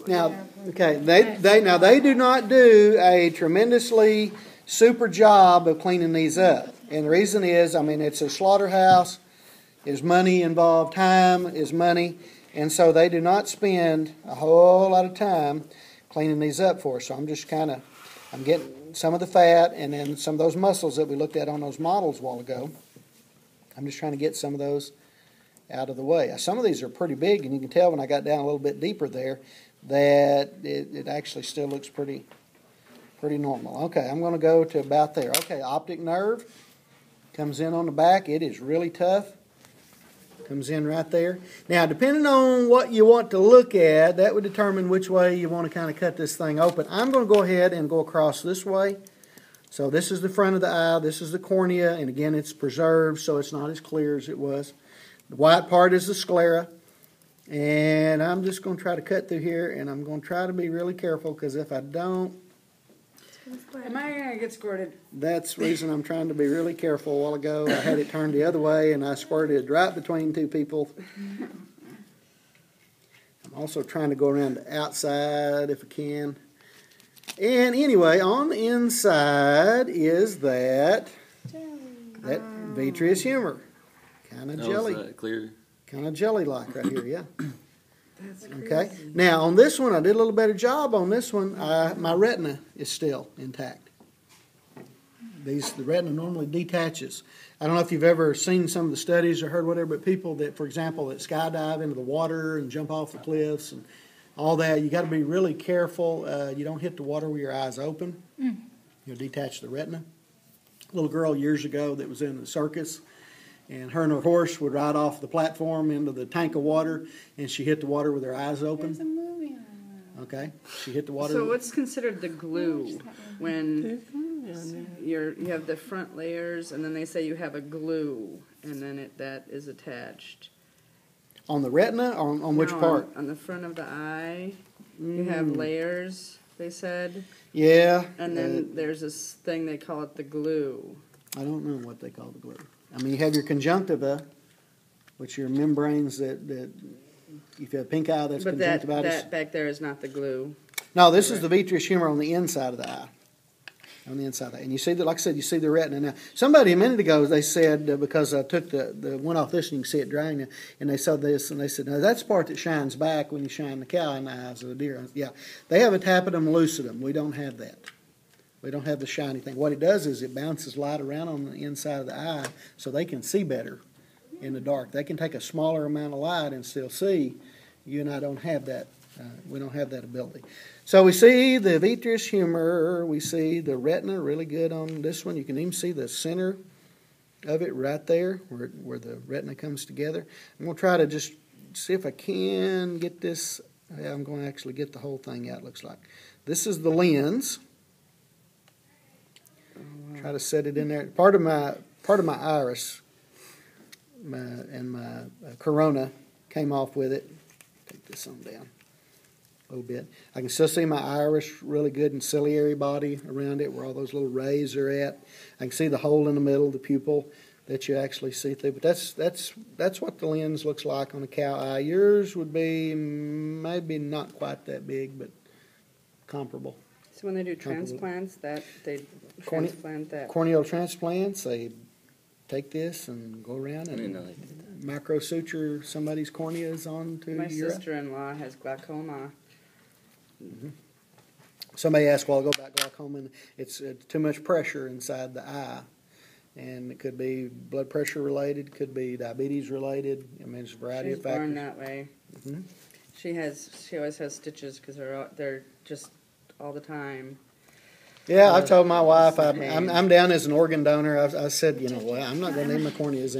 Now, okay, they do not do a tremendously super job of cleaning these up. And the reason is, I mean, it's a slaughterhouse. There's money involved. Time is money. And so they do not spend a whole lot of time cleaning these up for us. So I'm just I'm getting some of the fat and then some of those mussels that we looked at on those models a while ago. I'm just trying to get some of those out of the way. Some of these are pretty big, and you can tell when I got down a little bit deeper there that it actually still looks pretty normal. Okay, I'm going to go to about there. Okay, optic nerve comes in on the back. It is really tough. Comes in right there. Now, depending on what you want to look at, that would determine which way you want to kind of cut this thing open. I'm going to go ahead and go across this way. So this is the front of the eye. This is the cornea, and again, it's preserved, so it's not as clear as it was. The white part is the sclera, and I'm just going to try to cut through here, and I'm going to try to be really careful, because if I don't, am I going to get squirted? That's the reason I'm trying to be really careful. A while ago, I had it turned the other way, and I squirted right between two people. I'm also trying to go around the outside if I can. And anyway, on the inside is that vitreous humor. Kind of jelly. Clear. Kind of jelly-like right here, yeah. That's crazy. Okay. Now, on this one, I did a little better job on this one. My retina is still intact. The retina normally detaches. I don't know if you've ever seen some of the studies or heard whatever, but people that, for example, that skydive into the water and jump off the cliffs and all that, you got to be really careful. You don't hit the water with your eyes open. You'll detach the retina. A little girl years ago that was in the circus, and her and her horse would ride off the platform into the tank of water, and she hit the water with her eyes open. There's a movie on that. Okay, she hit the water. So what's considered the glue when you have the front layers, and then they say you have a glue, and then that is attached? On the retina, or on which part? On the front of the eye, you have layers, they said. Yeah. And then there's this thing, they call it the glue. I don't know what they call the glue. I mean, you have your conjunctiva, which are your membranes that if you have pink eye, that's conjunctivitis. But that back there is not the glue. No, this is the vitreous humor on the inside of the eye. On the inside of the eye. And you see that, like I said, you see the retina. Now, somebody a minute ago, they said, because I took the one off this and you can see it drying now, and they saw this, and they said, no, that's the part that shines back when you shine the cow in the eyes of the deer. Yeah, they have a tapetum lucidum. We don't have that. We don't have the shiny thing. What it does is it bounces light around on the inside of the eye so they can see better in the dark. They can take a smaller amount of light and still see. You and I don't have that. We don't have that ability. So we see the vitreous humor. We see the retina really good on this one. You can even see the center of it right there where the retina comes together. I'm going to try to just see if I can get this. Yeah, I'm going to actually get the whole thing out, looks like. This is the lens. Try to set it in there. Part of my iris and my corona came off with it. Take this on down a little bit. I can still see my iris really good and ciliary body around it where all those little rays are at. I can see the hole in the middle, the pupil that you actually see through. But that's what the lens looks like on a cow eye. Yours would be maybe not quite that big, but comparable. So when they do transplants, they transplant that. Corneal transplants, they take this and go around and microsuture somebody's corneas onto your eye. My sister-in-law has glaucoma. Mm-hmm. Somebody asked a while ago about glaucoma, and it's too much pressure inside the eye. And it could be blood pressure related, could be diabetes related. I mean, it's a variety of factors. She's born that way. Mm-hmm. She always has stitches because they're just all the time. Yeah, I've told my wife I'm down as an organ donor. I said, well, I'm not going to need my corneas